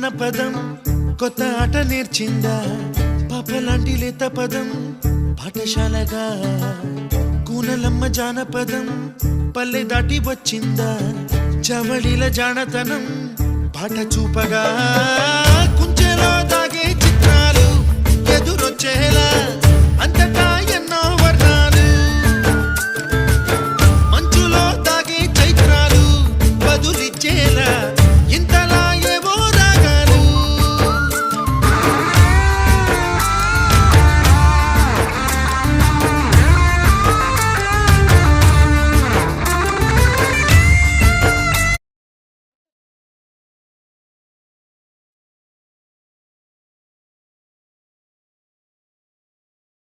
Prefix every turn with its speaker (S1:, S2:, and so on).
S1: జానపదం కొత్త ఆట నేర్చిందా పాపలాంటి లేత పదం పాఠశాలగా కూనలమ్మ జానపదం పల్లె దాటి వచ్చిందా చవళిల జానతనం పాట చూపగా కుంచెలో దాగే చిత్రాలు ఎదురొచ్చేలా